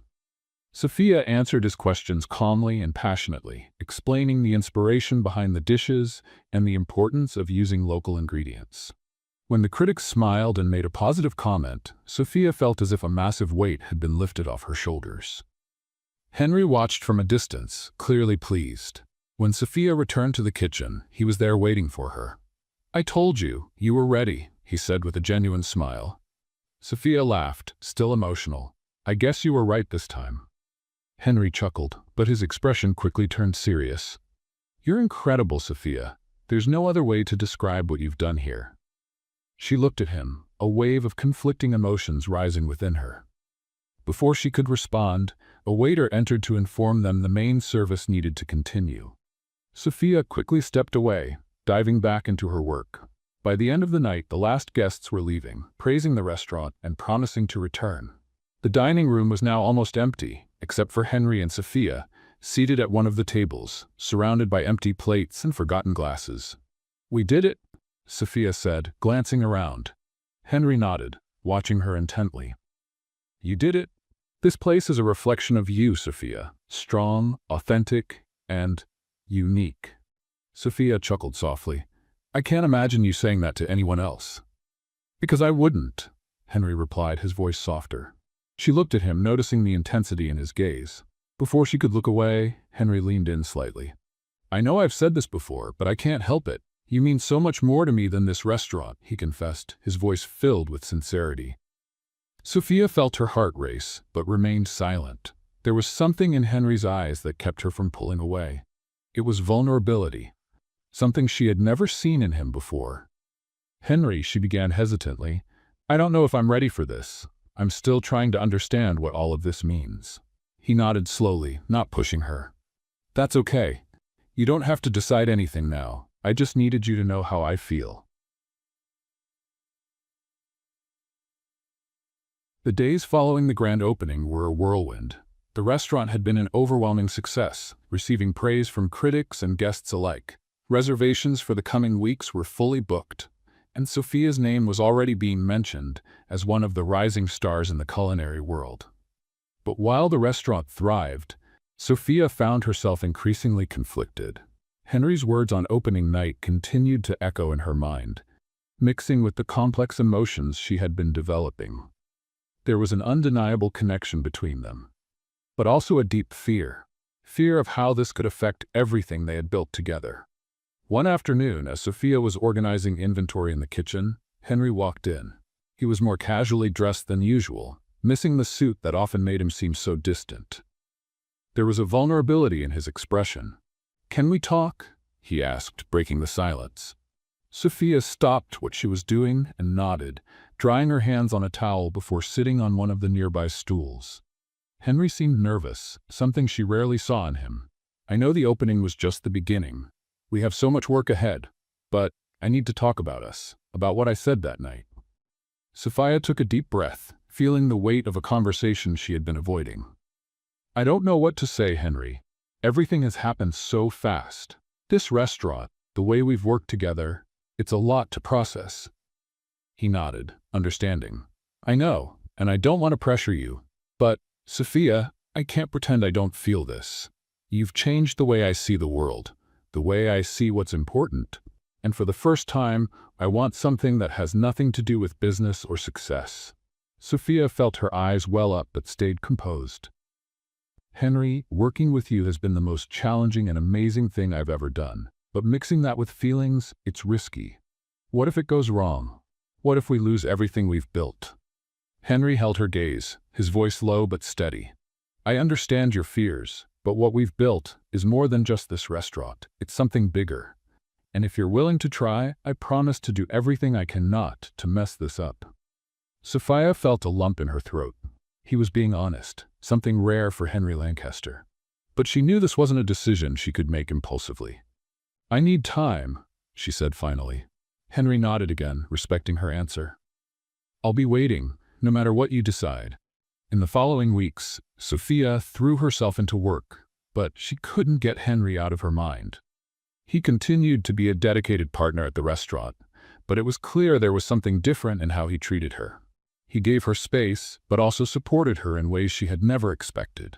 Sophia answered his questions calmly and passionately, explaining the inspiration behind the dishes and the importance of using local ingredients. When the critic smiled and made a positive comment, Sophia felt as if a massive weight had been lifted off her shoulders. Henry watched from a distance, clearly pleased. When Sophia returned to the kitchen, he was there waiting for her. "I told you, you were ready," he said with a genuine smile. Sophia laughed, still emotional. "I guess you were right this time." Henry chuckled, but his expression quickly turned serious. "You're incredible, Sophia. There's no other way to describe what you've done here." She looked at him, a wave of conflicting emotions rising within her. Before she could respond, a waiter entered to inform them the main service needed to continue. Sophia quickly stepped away, diving back into her work. By the end of the night, the last guests were leaving, praising the restaurant and promising to return. The dining room was now almost empty, except for Henry and Sophia, seated at one of the tables, surrounded by empty plates and forgotten glasses. "We did it," Sophia said, glancing around. Henry nodded, watching her intently. "You did it. This place is a reflection of you, Sophia. Strong, authentic, and unique." Sophia chuckled softly. "I can't imagine you saying that to anyone else." "Because I wouldn't," Henry replied, his voice softer. She looked at him, noticing the intensity in his gaze. Before she could look away, Henry leaned in slightly. "I know I've said this before, but I can't help it. You mean so much more to me than this restaurant," he confessed, his voice filled with sincerity. Sophia felt her heart race, but remained silent. There was something in Henry's eyes that kept her from pulling away. It was vulnerability, something she had never seen in him before. Henry, she began hesitantly, I don't know if I'm ready for this. I'm still trying to understand what all of this means. He nodded slowly, not pushing her. That's okay. You don't have to decide anything now. I just needed you to know how I feel. The days following the grand opening were a whirlwind. The restaurant had been an overwhelming success, receiving praise from critics and guests alike. Reservations for the coming weeks were fully booked, and Sophia's name was already being mentioned as one of the rising stars in the culinary world. But while the restaurant thrived, Sophia found herself increasingly conflicted. Henry's words on opening night continued to echo in her mind, mixing with the complex emotions she had been developing. There was an undeniable connection between them, but also a deep fear of how this could affect everything they had built together. One afternoon, as Sophia was organizing inventory in the kitchen, Henry walked in. He was more casually dressed than usual, missing the suit that often made him seem so distant. There was a vulnerability in his expression. "Can we talk?" he asked, breaking the silence. Sophia stopped what she was doing and nodded, drying her hands on a towel before sitting on one of the nearby stools. Henry seemed nervous, something she rarely saw in him. "I know the opening was just the beginning. We have so much work ahead, but I need to talk about us, about what I said that night." Sophia took a deep breath, feeling the weight of a conversation she had been avoiding. "I don't know what to say, Henry. Everything has happened so fast. This restaurant, the way we've worked together, it's a lot to process." He nodded, understanding. "I know, and I don't want to pressure you. But, Sophia, I can't pretend I don't feel this. You've changed the way I see the world, the way I see what's important. And for the first time, I want something that has nothing to do with business or success." Sophia felt her eyes well up but stayed composed. "Henry, working with you has been the most challenging and amazing thing I've ever done. But mixing that with feelings, it's risky. What if it goes wrong? What if we lose everything we've built?" Henry held her gaze, his voice low but steady. "I understand your fears, but what we've built is more than just this restaurant. It's something bigger. And if you're willing to try, I promise to do everything I can not to mess this up." Sophia felt a lump in her throat. He was being honest, something rare for Henry Lancaster. But she knew this wasn't a decision she could make impulsively. "I need time," she said finally. Henry nodded again, respecting her answer. "I'll be waiting, no matter what you decide." In the following weeks, Sophia threw herself into work, but she couldn't get Henry out of her mind. He continued to be a dedicated partner at the restaurant, but it was clear there was something different in how he treated her. He gave her space, but also supported her in ways she had never expected.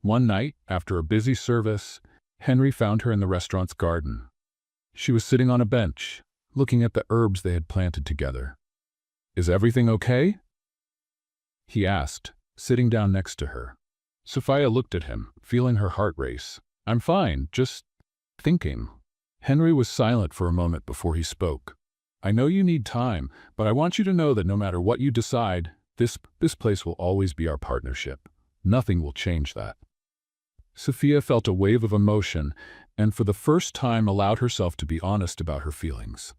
One night, after a busy service, Henry found her in the restaurant's garden. She was sitting on a bench, looking at the herbs they had planted together. "Is everything okay?" he asked, sitting down next to her. Sophia looked at him, feeling her heart race. "I'm fine, just thinking." Henry was silent for a moment before he spoke. "I know you need time, but I want you to know that no matter what you decide, this place will always be our partnership. Nothing will change that." Sophia felt a wave of emotion and for the first time allowed herself to be honest about her feelings.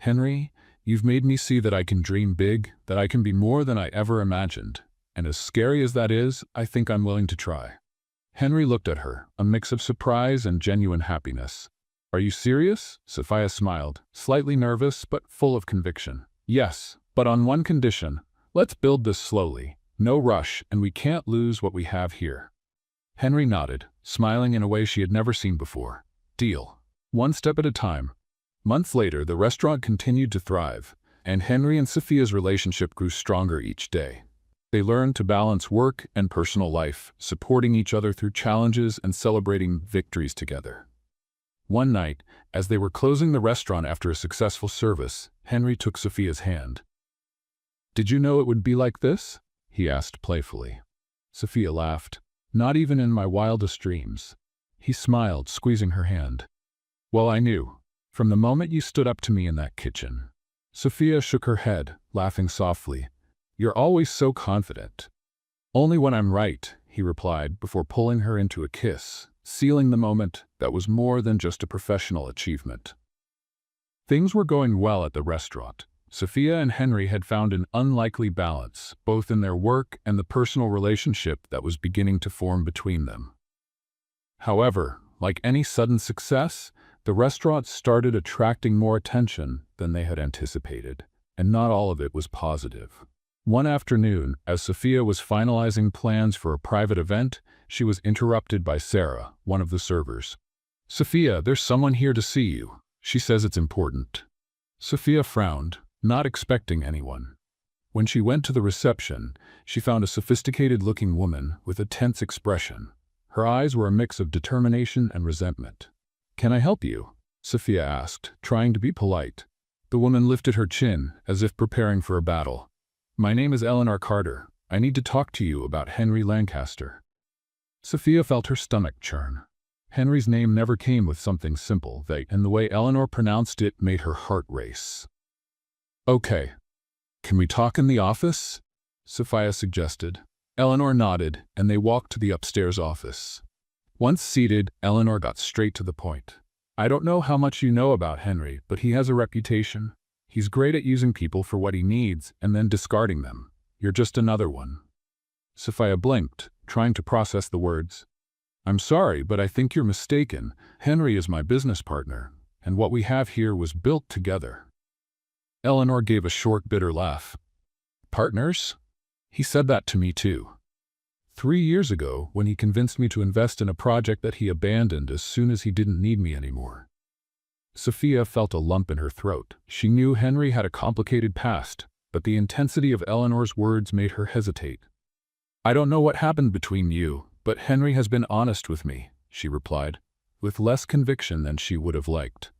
"Henry, you've made me see that I can dream big, that I can be more than I ever imagined. And as scary as that is, I think I'm willing to try." Henry looked at her, a mix of surprise and genuine happiness. "Are you serious?" Sophia smiled, slightly nervous but full of conviction. "Yes, but on one condition. Let's build this slowly. No rush, and we can't lose what we have here." Henry nodded, smiling in a way she had never seen before. "Deal. One step at a time." Months later, the restaurant continued to thrive, and Henry and Sophia's relationship grew stronger each day. They learned to balance work and personal life, supporting each other through challenges and celebrating victories together. One night, as they were closing the restaurant after a successful service, Henry took Sophia's hand. "Did you know it would be like this?" he asked playfully. Sophia laughed. "Not even in my wildest dreams." He smiled, squeezing her hand. "Well, I knew. From the moment you stood up to me in that kitchen." Sophia shook her head, laughing softly. "You're always so confident." "Only when I'm right," he replied before pulling her into a kiss, sealing the moment that was more than just a professional achievement. Things were going well at the restaurant. Sophia and Henry had found an unlikely balance, both in their work and the personal relationship that was beginning to form between them. However, like any sudden success, the restaurant started attracting more attention than they had anticipated, and not all of it was positive. One afternoon, as Sophia was finalizing plans for a private event, she was interrupted by Sarah, one of the servers. "Sophia, there's someone here to see you. She says it's important." Sophia frowned, not expecting anyone. When she went to the reception, she found a sophisticated-looking woman with a tense expression. Her eyes were a mix of determination and resentment. "Can I help you?" Sophia asked, trying to be polite. The woman lifted her chin, as if preparing for a battle. "My name is Eleanor Carter. I need to talk to you about Henry Lancaster." Sophia felt her stomach churn. Henry's name never came with something simple, and the way Eleanor pronounced it made her heart race. "Okay. Can we talk in the office?" Sophia suggested. Eleanor nodded, and they walked to the upstairs office. Once seated, Eleanor got straight to the point. "I don't know how much you know about Henry, but he has a reputation. He's great at using people for what he needs and then discarding them. You're just another one." Sophia blinked, trying to process the words. "I'm sorry, but I think you're mistaken. Henry is my business partner, and what we have here was built together." Eleanor gave a short, bitter laugh. "Partners? He said that to me too. 3 years ago, when he convinced me to invest in a project that he abandoned as soon as he didn't need me anymore." Sophia felt a lump in her throat. She knew Henry had a complicated past, but the intensity of Eleanor's words made her hesitate. "I don't know what happened between you, but Henry has been honest with me," she replied, with less conviction than she would have liked.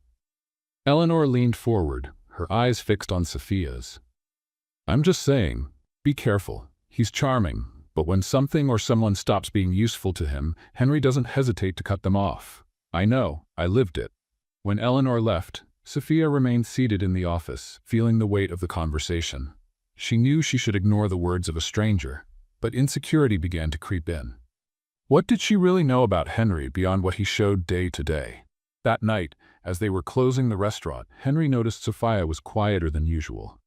Eleanor leaned forward, her eyes fixed on Sophia's. "I'm just saying, be careful. He's charming, but when something or someone stops being useful to him, Henry doesn't hesitate to cut them off. I know, I lived it." When Eleanor left, Sophia remained seated in the office, feeling the weight of the conversation. She knew she should ignore the words of a stranger, but insecurity began to creep in. What did she really know about Henry beyond what he showed day to day? That night, as they were closing the restaurant, Henry noticed Sophia was quieter than usual.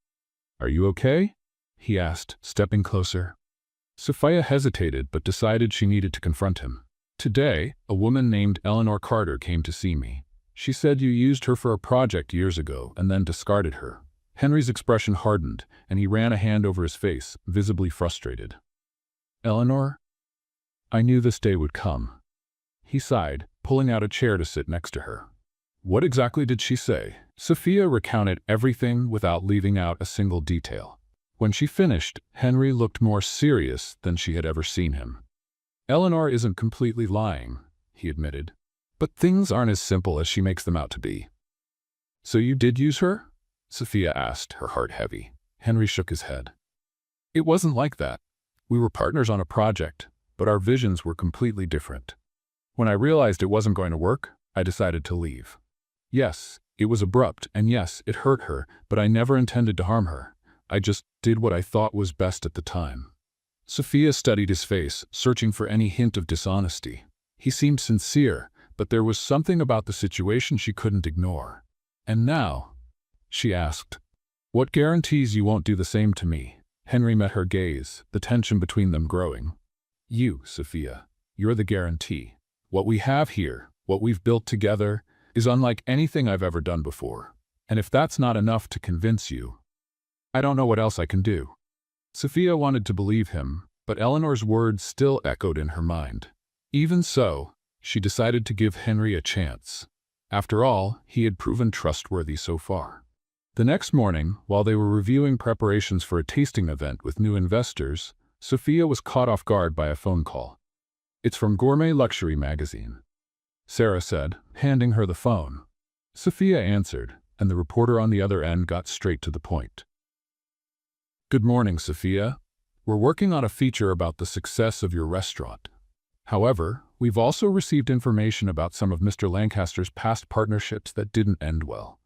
"Are you okay?" he asked, stepping closer. Sophia hesitated but decided she needed to confront him. "Today, a woman named Eleanor Carter came to see me. She said you used her for a project years ago and then discarded her." Henry's expression hardened, and he ran a hand over his face, visibly frustrated. "Eleanor? I knew this day would come." He sighed, pulling out a chair to sit next to her. "What exactly did she say?" Sophia recounted everything without leaving out a single detail. When she finished, Henry looked more serious than she had ever seen him. "Eleanor isn't completely lying," he admitted. "But things aren't as simple as she makes them out to be." "So you did use her?" Sophia asked, her heart heavy. Henry shook his head. "It wasn't like that. We were partners on a project, but our visions were completely different. When I realized it wasn't going to work, I decided to leave. Yes, it was abrupt, and yes, it hurt her, but I never intended to harm her. I just did what I thought was best at the time." Sophia studied his face, searching for any hint of dishonesty. He seemed sincere, but there was something about the situation she couldn't ignore. "And now?" she asked. "What guarantees you won't do the same to me?" Henry met her gaze, the tension between them growing. "You, Sophia, you're the guarantee. What we have here, what we've built together, is unlike anything I've ever done before. And if that's not enough to convince you, I don't know what else I can do." Sophia wanted to believe him, but Eleanor's words still echoed in her mind. Even so, she decided to give Henry a chance. After all, he had proven trustworthy so far. The next morning, while they were reviewing preparations for a tasting event with new investors, Sophia was caught off guard by a phone call. "It's from Gourmet Luxury magazine," Sarah said, handing her the phone. Sophia answered, and the reporter on the other end got straight to the point. "Good morning, Sophia. We're working on a feature about the success of your restaurant. However, we've also received information about some of Mr. Lancaster's past partnerships that didn't end well.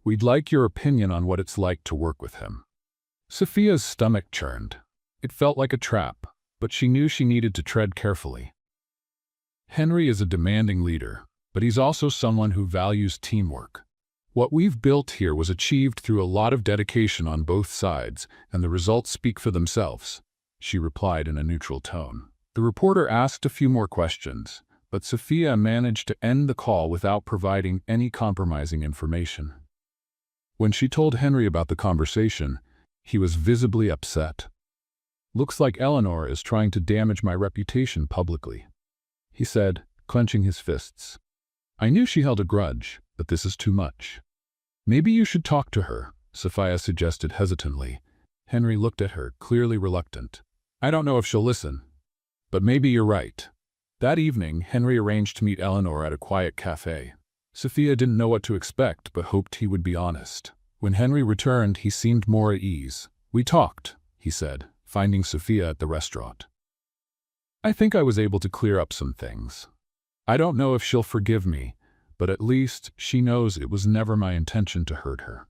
We'd like your opinion on what it's like to work with him." Sophia's stomach churned. It felt like a trap, but she knew she needed to tread carefully. Henry is a demanding leader, but he's also someone who values teamwork. What we've built here was achieved through a lot of dedication on both sides, and the results speak for themselves," she replied in a neutral tone. The reporter asked a few more questions, but Sophia managed to end the call without providing any compromising information. When she told Henry about the conversation, he was visibly upset. "Looks like Eleanor is trying to damage my reputation publicly," he said, clenching his fists. "I knew she held a grudge, but this is too much." "Maybe you should talk to her," Sophia suggested hesitantly. Henry looked at her, clearly reluctant. "I don't know if she'll listen, but maybe you're right." That evening, Henry arranged to meet Eleanor at a quiet cafe. Sophia didn't know what to expect, but hoped he would be honest. When Henry returned, he seemed more at ease. "We talked," he said, finding Sophia at the restaurant. "I think I was able to clear up some things. I don't know if she'll forgive me, but at least she knows it was never my intention to hurt her."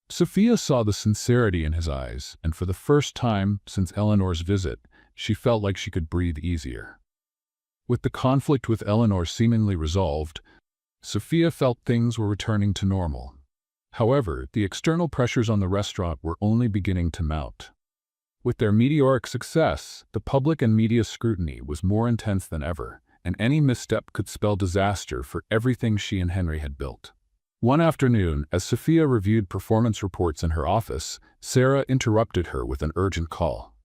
Sophia saw the sincerity in his eyes, and for the first time since Eleanor's visit, she felt like she could breathe easier. With the conflict with Eleanor seemingly resolved, Sophia felt things were returning to normal. However, the external pressures on the restaurant were only beginning to mount. With their meteoric success, the public and media scrutiny was more intense than ever, and any misstep could spell disaster for everything she and Henry had built. One afternoon, as Sophia reviewed performance reports in her office, Sarah interrupted her with an urgent call.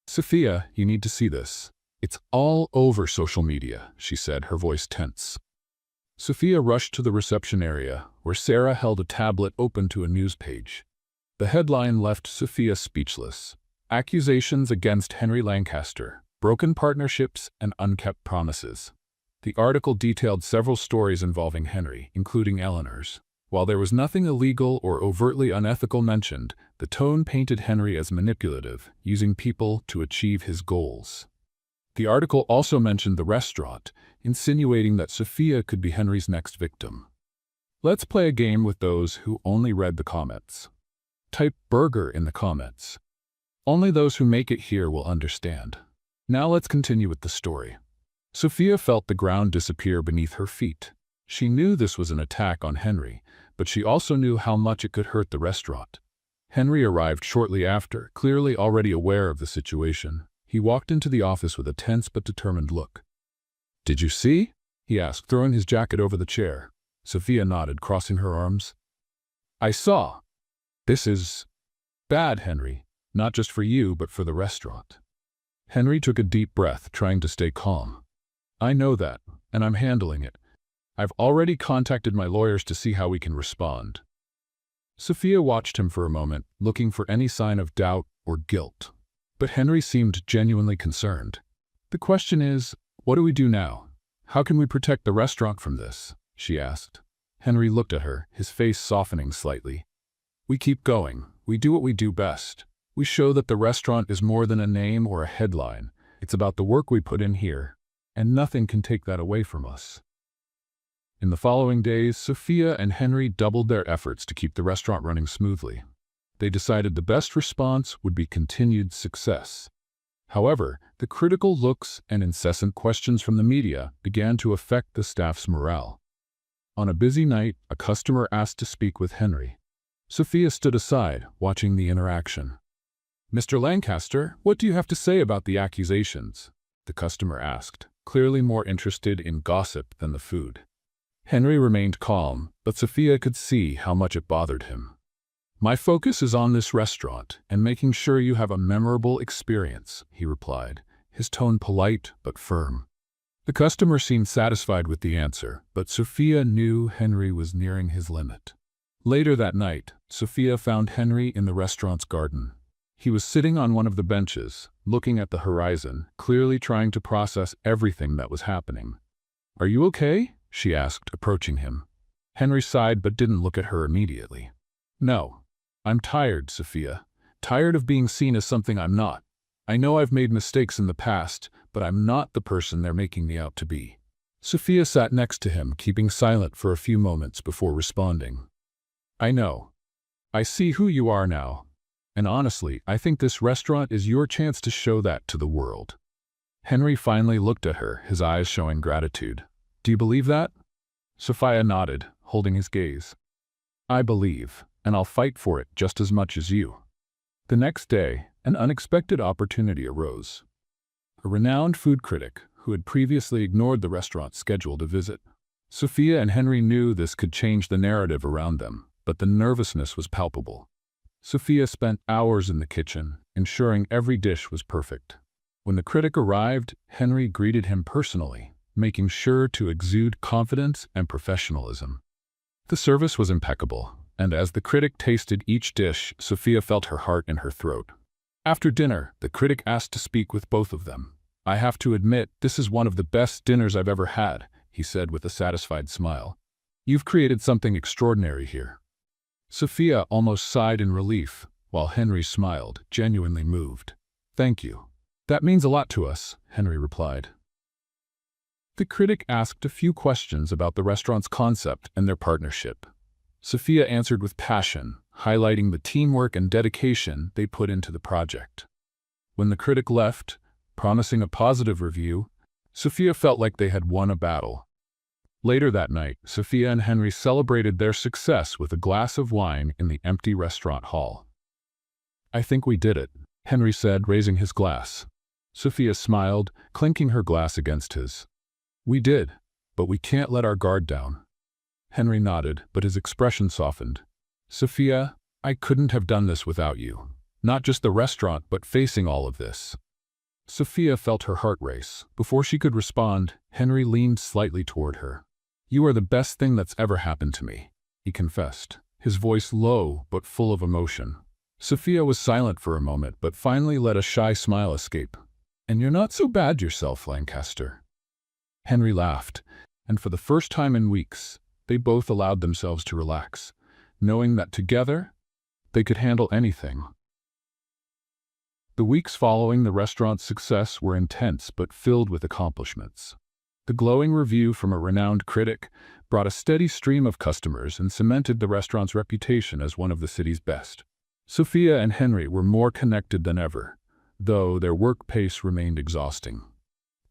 "Sophia, you need to see this. It's all over social media," she said, her voice tense. Sophia rushed to the reception area, where Sarah held a tablet open to a news page. The headline left Sophia speechless. "Accusations against Henry Lancaster, broken partnerships and unkept promises." The article detailed several stories involving Henry, including Eleanor's. While there was nothing illegal or overtly unethical mentioned, the tone painted Henry as manipulative, using people to achieve his goals. The article also mentioned the restaurant, insinuating that Sophia could be Henry's next victim. Let's play a game with those who only read the comments. Type burger in the comments. Only those who make it here will understand. Now let's continue with the story. Sophia felt the ground disappear beneath her feet. She knew this was an attack on Henry, but she also knew how much it could hurt the restaurant. Henry arrived shortly after, clearly already aware of the situation. He walked into the office with a tense but determined look. "Did you see?" he asked, throwing his jacket over the chair. Sophia nodded, crossing her arms. "I saw. This is bad, Henry. Not just for you, but for the restaurant." Henry took a deep breath, trying to stay calm. "I know that, and I'm handling it. I've already contacted my lawyers to see how we can respond." Sophia watched him for a moment, looking for any sign of doubt or guilt. But Henry seemed genuinely concerned. "The question is, what do we do now? How can we protect the restaurant from this?" she asked. Henry looked at her, his face softening slightly. "We keep going. We do what we do best. We show that the restaurant is more than a name or a headline. It's about the work we put in here, and nothing can take that away from us." In the following days, Sophia and Henry doubled their efforts to keep the restaurant running smoothly. They decided the best response would be continued success. However, the critical looks and incessant questions from the media began to affect the staff's morale. On a busy night, a customer asked to speak with Henry. Sophia stood aside, watching the interaction. "Mr. Lancaster, what do you have to say about the accusations?" the customer asked, clearly more interested in gossip than the food. Henry remained calm, but Sophia could see how much it bothered him. "My focus is on this restaurant and making sure you have a memorable experience," he replied, his tone polite but firm. The customer seemed satisfied with the answer, but Sophia knew Henry was nearing his limit. Later that night, Sophia found Henry in the restaurant's garden. He was sitting on one of the benches, looking at the horizon, clearly trying to process everything that was happening. "Are you okay?" she asked, approaching him. Henry sighed but didn't look at her immediately. "No. I'm tired, Sophia. Tired of being seen as something I'm not. I know I've made mistakes in the past, but I'm not the person they're making me out to be." Sophia sat next to him, keeping silent for a few moments before responding. "I know. I see who you are now. And honestly, I think this restaurant is your chance to show that to the world." Henry finally looked at her, his eyes showing gratitude. "Do you believe that?" Sophia nodded, holding his gaze. I believe, and I'll fight for it just as much as you. The next day, an unexpected opportunity arose. A renowned food critic, who had previously ignored the restaurant's scheduled a visit. Sophia and Henry knew this could change the narrative around them, but the nervousness was palpable. Sophia spent hours in the kitchen, ensuring every dish was perfect. When the critic arrived, Henry greeted him personally, making sure to exude confidence and professionalism. The service was impeccable, and as the critic tasted each dish, Sophia felt her heart in her throat. After dinner, the critic asked to speak with both of them. I have to admit, this is one of the best dinners I've ever had, he said with a satisfied smile. You've created something extraordinary here. Sophia almost sighed in relief, while Henry smiled, genuinely moved. Thank you. That means a lot to us, Henry replied. The critic asked a few questions about the restaurant's concept and their partnership. Sophia answered with passion, highlighting the teamwork and dedication they put into the project. When the critic left, promising a positive review, Sophia felt like they had won a battle. Later that night, Sophia and Henry celebrated their success with a glass of wine in the empty restaurant hall. I think we did it, Henry said, raising his glass. Sophia smiled, clinking her glass against his. We did, but we can't let our guard down. Henry nodded, but his expression softened. Sophia, I couldn't have done this without you. Not just the restaurant, but facing all of this. Sophia felt her heart race. Before she could respond, Henry leaned slightly toward her. You are the best thing that's ever happened to me, he confessed, his voice low but full of emotion. Sophia was silent for a moment, but finally let a shy smile escape. And you're not so bad yourself, Lancaster. Henry laughed, and for the first time in weeks, they both allowed themselves to relax, knowing that together, they could handle anything. The weeks following the restaurant's success were intense but filled with accomplishments. The glowing review from a renowned critic brought a steady stream of customers and cemented the restaurant's reputation as one of the city's best. Sophia and Henry were more connected than ever, though their work pace remained exhausting.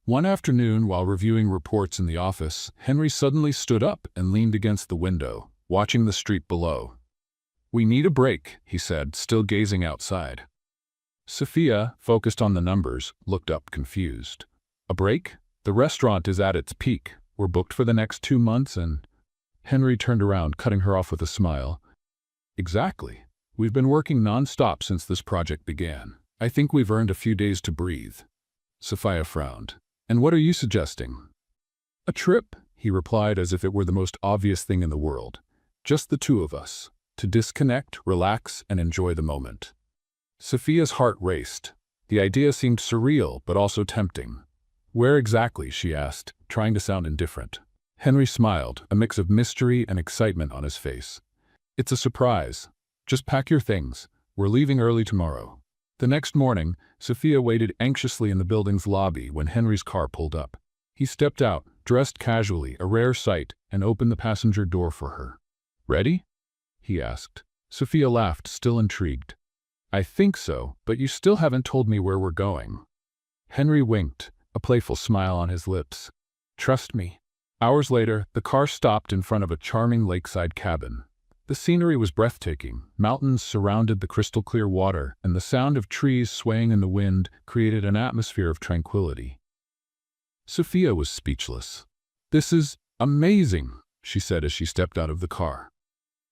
One afternoon, while reviewing reports in the office, Henry suddenly stood up and leaned against the window, watching the street below. We need a break, he said, still gazing outside. Sophia, focused on the numbers, looked up confused. A break? The restaurant is at its peak. We're booked for the next 2 months and… Henry turned around, cutting her off with a smile. Exactly. We've been working non-stop since this project began. I think we've earned a few days to breathe. Sophia frowned. And what are you suggesting? A trip, he replied as if it were the most obvious thing in the world. Just the two of us. To disconnect, relax, and enjoy the moment. Sophia's heart raced. The idea seemed surreal, but also tempting. Where exactly, she asked, trying to sound indifferent. Henry smiled, a mix of mystery and excitement on his face. It's a surprise. Just pack your things. We're leaving early tomorrow. The next morning, Sophia waited anxiously in the building's lobby when Henry's car pulled up. He stepped out, dressed casually, a rare sight, and opened the passenger door for her. Ready? He asked. Sophia laughed, still intrigued. I think so, but you still haven't told me where we're going. Henry winked, a playful smile on his lips. Trust me. Hours later, the car stopped in front of a charming lakeside cabin. The scenery was breathtaking. Mountains surrounded the crystal-clear water, and the sound of trees swaying in the wind created an atmosphere of tranquility. Sophia was speechless. This is amazing, she said as she stepped out of the car.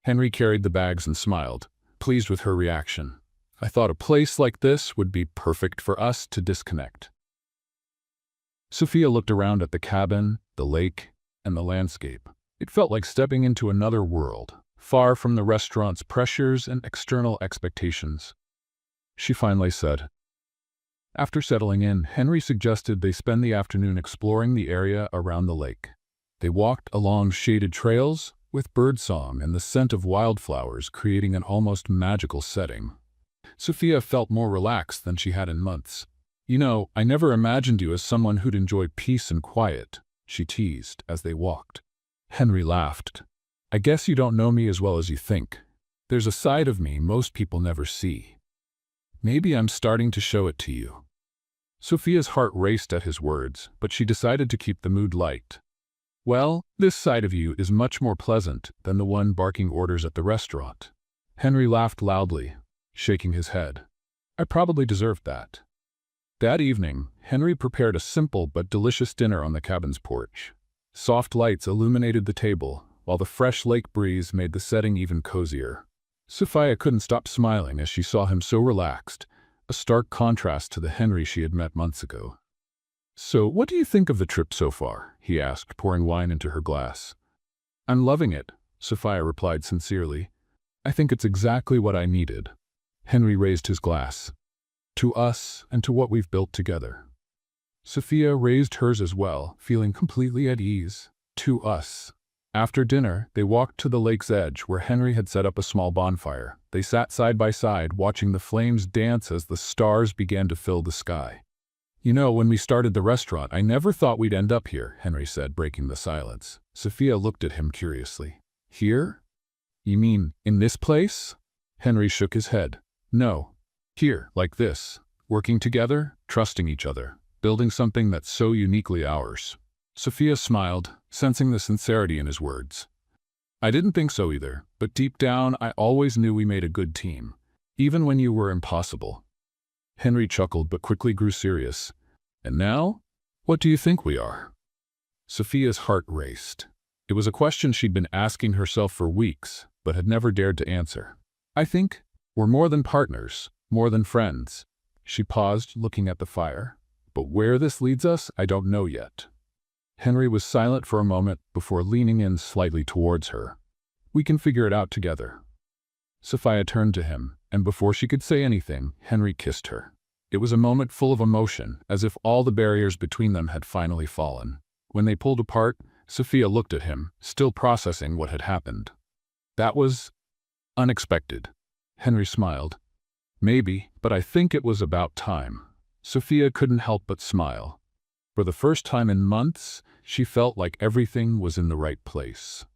Henry carried the bags and smiled, pleased with her reaction. I thought a place like this would be perfect for us to disconnect. Sophia looked around at the cabin, the lake, and the landscape. It felt like stepping into another world, far from the restaurant's pressures and external expectations. She finally said. After settling in, Henry suggested they spend the afternoon exploring the area around the lake. They walked along shaded trails, with birdsong and the scent of wildflowers creating an almost magical setting. Sophia felt more relaxed than she had in months. You know, I never imagined you as someone who'd enjoy peace and quiet, she teased as they walked. Henry laughed. I guess you don't know me as well as you think. There's a side of me most people never see. Maybe I'm starting to show it to you. Sophia's heart raced at his words, but she decided to keep the mood light. Well, this side of you is much more pleasant than the one barking orders at the restaurant. Henry laughed loudly, shaking his head. I probably deserved that. That evening, Henry prepared a simple but delicious dinner on the cabin's porch. Soft lights illuminated the table, while the fresh lake breeze made the setting even cozier. Sophia couldn't stop smiling as she saw him so relaxed, a stark contrast to the Henry she had met months ago. "So, what do you think of the trip so far?" he asked, pouring wine into her glass. "I'm loving it," Sophia replied sincerely. "I think it's exactly what I needed." Henry raised his glass. "To us and to what we've built together." Sophia raised hers as well, feeling completely at ease. "To us." After dinner, they walked to the lake's edge where Henry had set up a small bonfire. They sat side by side, watching the flames dance as the stars began to fill the sky. "You know, when we started the restaurant, I never thought we'd end up here," Henry said, breaking the silence. Sophia looked at him curiously. "Here? You mean, in this place?" Henry shook his head. "No. Here, like this. Working together, trusting each other, building something that's so uniquely ours." Sophia smiled, sensing the sincerity in his words. "I didn't think so either, but deep down I always knew we made a good team, even when you were impossible." Henry chuckled but quickly grew serious. "And now? What do you think we are?" Sophia's heart raced. It was a question she'd been asking herself for weeks, but had never dared to answer. "I think we're more than partners, more than friends." She paused, looking at the fire. "But where this leads us, I don't know yet." Henry was silent for a moment before leaning in slightly towards her. "We can figure it out together." Sophia turned to him, and before she could say anything, Henry kissed her. It was a moment full of emotion, as if all the barriers between them had finally fallen. When they pulled apart, Sophia looked at him, still processing what had happened. "That was unexpected." Henry smiled. "Maybe, but I think it was about time." Sophia couldn't help but smile. For the first time in months, she felt like everything was in the right place.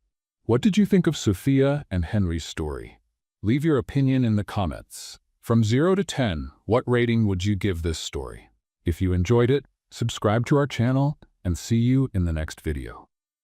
What did you think of Sophia and Henry's story? Leave your opinion in the comments. From 0 to 10, what rating would you give this story? If you enjoyed it, subscribe to our channel and see you in the next video.